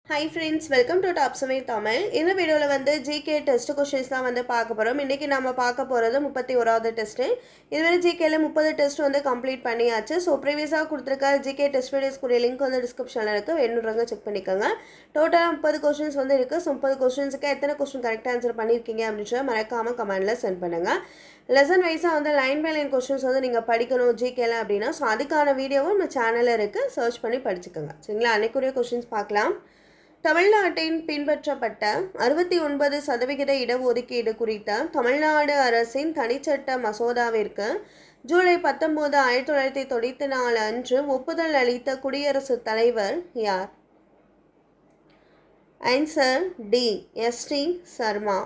Hi friends, welcome to Top Summit Tamil. இந்த வீடியோல வந்து GK டெஸ்ட் क्वेश्चंस தான் வந்து பார்க்க போறோம். இன்னைக்கு நாம பார்க்க போறது 31வது டெஸ்ட். இதுவரை GKல 30 டெஸ்ட் வந்து கம்ப்ளீட் பண்ணியாச்சு. சோ ப்ரீவியஸா கொடுத்திருக்க GK டெஸ்ட் வீடியோஸ் கூடிய லிங்க் வந்து டிஸ்கிரிப்ஷன்ல இருக்கு. வேணும்ன்றவங்க செக் பண்ணிக்கோங்க. டோட்டலா 30 क्वेश्चंस வந்து இருக்கு. சோ 30 क्वेश्चंஸ்க்கு எத்தனை क्वेश्चन கரெக்ட்டா ஆன்சர் பண்ணிருக்கீங்க அப்படின்றத மறக்காம கமெண்ட்ல சென்ட் பண்ணுங்க. லெசன் வைஸா வந்து லைன் பை லைன் क्वेश्चंस வந்து நீங்க படிக்கணும் GKல அப்படினா சோ அதுக்கான வீடியோவும் நம்ம சேனல்ல இருக்கு. சர்ச் பண்ணி படிச்சுக்கோங்க. சரிங்களா? அன்னைக்குரிய क्वेश्चंस பார்க்கலாம். தமிழ்நாட்டின் பின்பற்றப்பட்ட 69% இடஒதுக்கீடு குறித்த தமிழ்நாடு அரசின் தனிச்சட்ட மசோதாவிற்கு ஜூலை 19, 1994 அன்று ஒப்புதல் அளித்த குடியரசுத் தலைவர் யார்? Answer D. எஸ்.டி. சர்மா.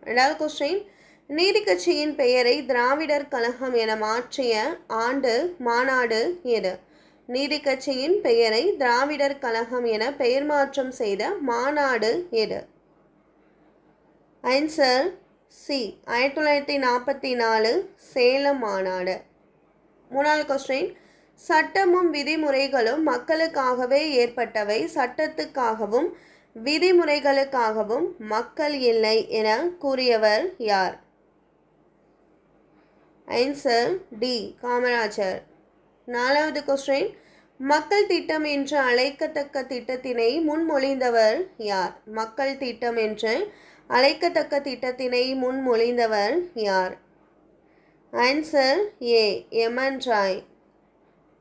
இரண்டாவது கொஸ்டின், நீதி கட்சியின் பெயரை திராவிடர் கழகம் என மாற்றிய ஆண்டு மாநாடு எது? நீதி கட்சியின் பெயரை திராவிடர் கழகம் என பெயர் மாற்றம் செய்த மாநாடு எது? Answer C. 1944 சேலம் மாநாடு. மூணாவது கொஸ்டின், சட்டமும் விதிமுறைகளும் மக்களுக்காகவே ஏற்பட்டவை, சட்டத்துக்காகவும் விதிமுறைகளுக்காகவும் மக்கள் இல்லை என கூறியவர் யார்? Answer D. காமராஜர். நாலாவது கொஸ்டின், மக்கள் திட்டம் என்று அழைக்கத்தக்க திட்டத்தினை முன்மொழிந்தவர் யார்? மக்கள் திட்டம் என்று அழைக்கத்தக்க திட்டத்தினை முன்மொழிந்தவர் யார்? Answer A. எம்.என். ராய்.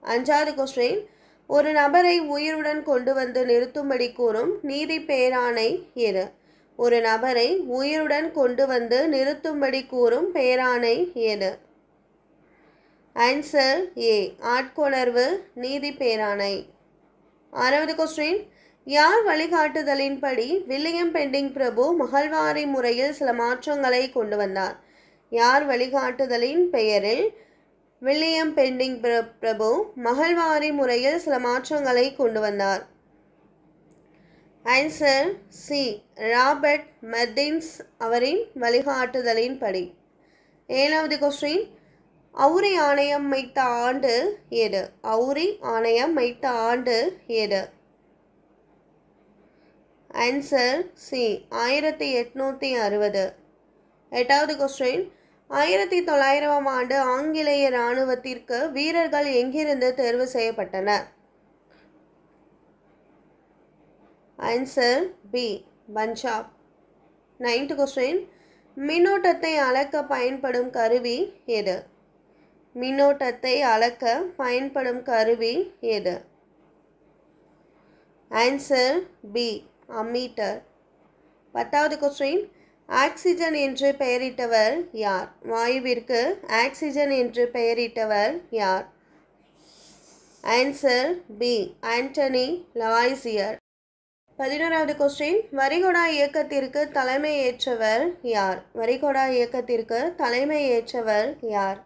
அஞ்சாவது கொஸ்டின், ஒரு நபரை உயிருடன் கொண்டு வந்து நிறுத்தும்படி கூறும் நீதி பேராணை எது? ஒரு நபரை உயிருடன் கொண்டு வந்து நிறுத்தும்படி கூறும் பேராணை எது? Answer A. ஆட்கொணர்வு நீதி பேராணை. ஆறாவது கொஸ்டின், யார் வழிகாட்டுதலின்படி வில்லியம் பெண்டிங் பிரபு மகள்வாரி முறையில் சில மாற்றங்களை கொண்டு வந்தார்? யார் வழிகாட்டுதலின் பெயரில் வில்லியம் பெண்டிங் பிரபு மகள்வாரி முறையில் சில மாற்றங்களை கொண்டு வந்தார்? Answer C. ராபர்ட் மெர்டின்ஸ் அவரின் வழிகாட்டுதலின்படி. ஏழாவது கொஸ்டின், அவுரி ஆணையம் மைத்த ஆண்டு எது? அவுரி ஆணையம் மைத்த ஆண்டு எது? Answer C. 1860. எட்டாவது கொஸ்டின், 1900ஆம் ஆண்டு ஆங்கிலேய இராணுவத்திற்கு வீரர்கள் எங்கிருந்து தேர்வு செய்யப்பட்டனர்? Answer B. Punjab. Ninth question, மின்னோட்டத்தை அளக்க பயன்படும் கருவி எது? மின்னோட்டத்தை அளக்க பயன்படும் கருவி எது? Answer B. அம்மீட்டர். பத்தாவது கொஸ்டின், ஆக்சிஜன் என்று பெயரிட்டவர் யார்? வாயுவிற்கு ஆக்சிஜன் என்று பெயரிட்டவர் யார்? Answer B. Antony Lavoisier. 11வது கொஸ்டின், வரிகொடா இயக்கத்திற்கு தலைமை ஏற்றவர் யார்? வரிகொடா இயக்கத்திற்கு தலைமை ஏற்றவர் யார்?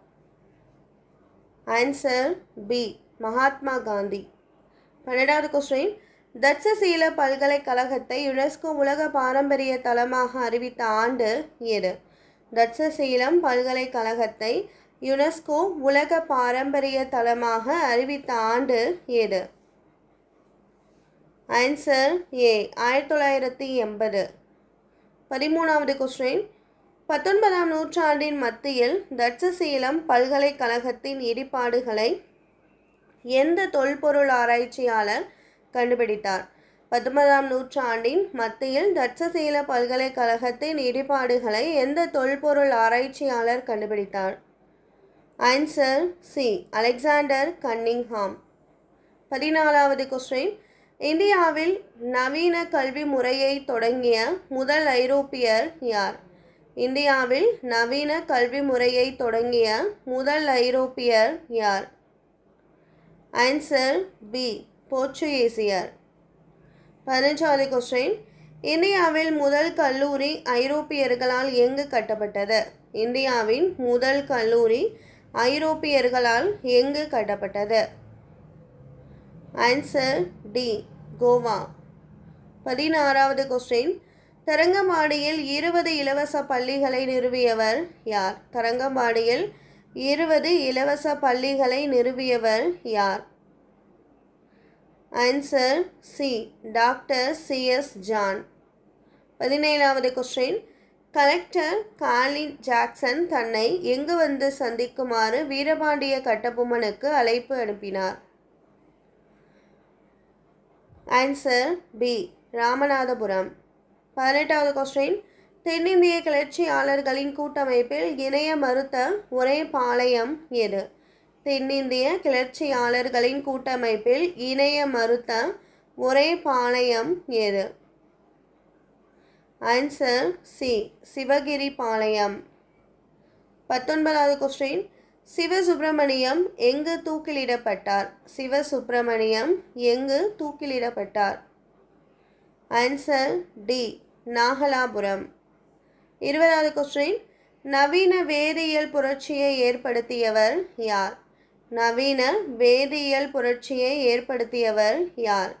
Answer B. மகாத்மா காந்தி. 12வது கொஸ்டின், தட்சசீல பல்கலைக்கழகத்தை யுனெஸ்கோ உலக பாரம்பரிய தலமாக அறிவித்த ஆண்டு எது? தட்சசீலம் பல்கலைக்கழகத்தை யுனெஸ்கோ உலக பாரம்பரிய தலமாக அறிவித்த ஆண்டு எது? Answer A. 1980. 13வது கொஸ்டின், 19ஆம் நூற்றாண்டின் மத்தியில் தட்சசீலம் பல்கலைக்கழகத்தின் இடிபாடுகளை எந்த தொல்பொருள் ஆராய்ச்சியாளர் கண்டுபிடித்தார்? 19ஆம் நூற்றாண்டின் மத்தியில் தட்சசீல பல்கலைக்கழகத்தின் இடிபாடுகளை எந்த தொல்பொருள் ஆராய்ச்சியாளர் கண்டுபிடித்தார்? Answer C. Alexander Cunningham. 14வது கொஸ்டின், இந்தியாவில் நவீன கல்வி முறையை தொடங்கிய முதல் ஐரோப்பியர் யார்? இந்தியாவில் நவீன கல்வி முறையை தொடங்கிய முதல் ஐரோப்பியர் யார்? Answer B. போர்ச்சுகீசியர். 15வது கொஸ்டின், இந்தியாவில் முதல் கல்லூரி ஐரோப்பியர்களால் எங்கு கட்டப்பட்டது? இந்தியாவின் முதல் கல்லூரி ஐரோப்பியர்களால் எங்கு கட்டப்பட்டது? Answer D. கோவா. 16வது கொஸ்டின், தரங்கம்பாடியில் 20 இலவச பள்ளிகளை நிறுவியவர் யார்? தரங்கம்பாடியில் 20 இலவச பள்ளிகளை நிறுவியவர் யார்? Answer C doctor C S John. 17வது கொஸ்டின். கலெக்டர் காலின் ஜாக்சன் தன்னை எங்கு வந்து சந்திக்குமாறு வீரபாண்டிய கட்டபொம்மனுக்கு அழைப்பு அனுப்பினார்? Answer B Ramanathapuram. 18வது கொஸ்டின். தென்னிந்திய கிளர்ச்சியாளர்களின் கூட்டமைப்பில் இணைய மறுத்த ஒரே பாளையம் எது? தென்னிந்திய கிளர்ச்சியாளர்களின் கூட்டமைப்பில் இணைய மறுத்த ஒரே பாளையம் எது? ஆன்சர் சி சிவகிரி பாளையம். 19வது கொஸ்டின். சிவசுப்பிரமணியம் எங்கு தூக்கிலிடப்பட்டார்? சிவசுப்பிரமணியம் எங்கு தூக்கிலிடப்பட்டார்? Answer D Nagalapuram. 20வது கொஸ்டின். நவீன வேதியியல் புரட்சியை ஏற்படுத்தியவர் யார்? நவீன வேதியியல் புரட்சியை ஏற்படுத்தியவர் யார்?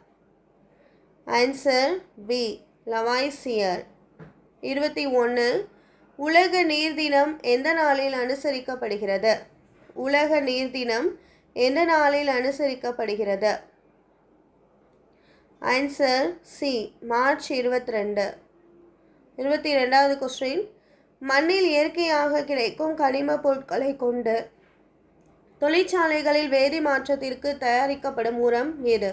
Answer B Lavoisier. 21. உலக நீர் தினம் எந்த நாளில் அனுசரிக்கப்படுகிறது? உலக நீர் தினம் எந்த நாளில் அனுசரிக்கப்படுகிறது? Answer C March 22. 22வது கொஸ்டின். மண்ணில் இயற்கையாக கிடைக்கும் கனிம பொருட்களை கொண்டு தொழிற்சாலைகளில் வேதி மாற்றத்திற்கு தயாரிக்கப்படும் உரம் எது?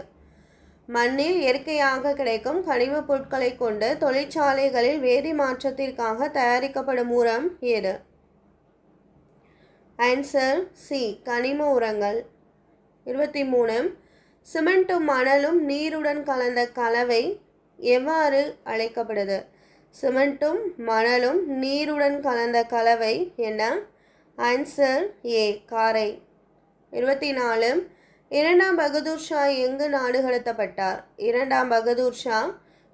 மண்ணில் இயற்கையாக கிடைக்கும் கனிம பொருட்களை கொண்டு தொழிற்சாலைகளில் வேதி மாற்றத்திற்காக தயாரிக்கப்படும் உரம் எது? ஆன்சர் சி கனிம உரங்கள். 23. சிமெண்ட்டும் மணலும் நீருடன் கலந்த கலவை எவ்வாறு அழைக்கப்படுது? சிமெண்ட்டும் மணலும் நீருடன் கலந்த கலவை என்ன? ஆன்சர் ஏ காரை. 24. இரண்டாம் பகதூர் ஷா எங்கு நாடு கடத்தப்பட்டார்? இரண்டாம் பகதூர் ஷா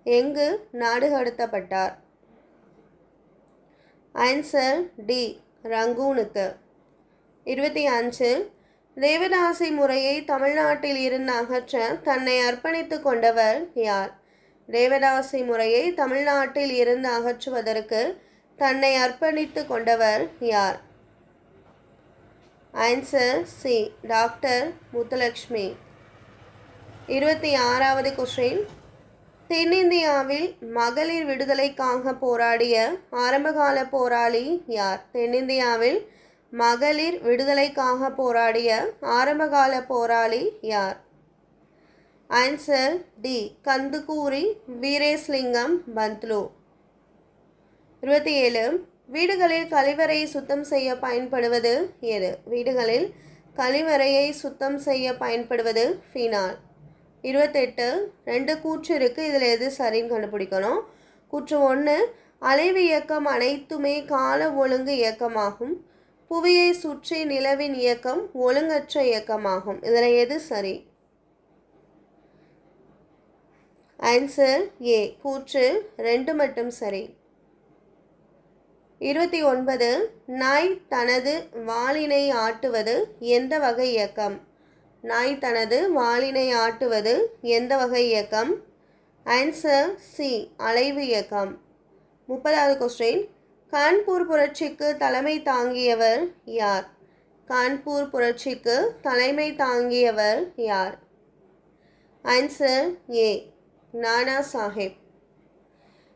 எங்கு நாடு கடத்தப்பட்டார்? ஆன்சர் டி ரங்கூனுக்கு. 25. தேவதாசி முறையை தமிழ்நாட்டில் இருந்து அகற்ற தன்னை அர்ப்பணித்து கொண்டவர் யார்? தேவதாசி முறையை தமிழ்நாட்டில் இருந்து அகற்றுவதற்கு தன்னை அர்ப்பணித்து கொண்டவர் யார்? Answer C doctor Muthulakshmi. 26வது கொஸ்டின். தென்னிந்தியாவில் மகளிர் விடுதலைக்காக போராடிய ஆரம்பகால போராளி யார்? தென்னிந்தியாவில் மகளிர் விடுதலைக்காக போராடிய ஆரம்பகால போராளி யார்? Answer D Kandukuri Veeresalingam Pantulu. 27. வீடுகளில் கழிவறையை சுத்தம் செய்ய பயன்படுவது எது? வீடுகளில் கழிவறையை சுத்தம் செய்ய பயன்படுவது ஃபினால். 28. 2 கூற்று இருக்குது, இதில் எது சரின்னு கண்டுபிடிக்கணும். கூற்று 1. அலைவு இயக்கம் அனைத்துமே கால ஒழுங்கு இயக்கமாகும். புவியை சுற்றி நிலவின் இயக்கம் ஒழுங்கற்ற இயக்கமாகும். இதில் எது சரி? ஆன்சர் ஏ கூற்று 2 மட்டும் சரி. 29. நாய் தனது வாலினை ஆட்டுவது எந்த வகை இயக்கம்? நாய் தனது வாலினை ஆட்டுவது எந்த வகை இயக்கம்? ஆன்சர் சி அலைவு இயக்கம். 30வது கொஸ்டின். கான்பூர் புரட்சிக்கு தலைமை தாங்கியவர் யார்? கான்பூர் புரட்சிக்கு தலைமை தாங்கியவர் யார்? ஆன்சர் ஏ நானா சாஹிப்.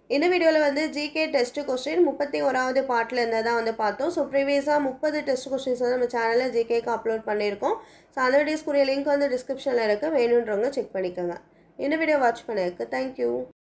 இந்த வீடியோவில் ஜிகே டெஸ்ட் கொஸ்டின் 31வது பார்ட்டில் இருந்தால் தான் பார்த்தோம். ஸோ ப்ரீவியஸாக 30 டெஸ்ட் கொஸ்டின்ஸ் நம்ம சேனலில் ஜிகேக்கு அப்லோட் பண்ணியிருக்கோம். ஸோ அந்த வீடியோஸ்க்குரிய லிங்க் டிஸ்கிரிப்ஷனில் இருக்குது, வேணுன்றவங்க செக் பண்ணிக்கோங்க. இந்த வீடியோ வாட்ச் பண்ணதுக்கு தேங்க்யூ.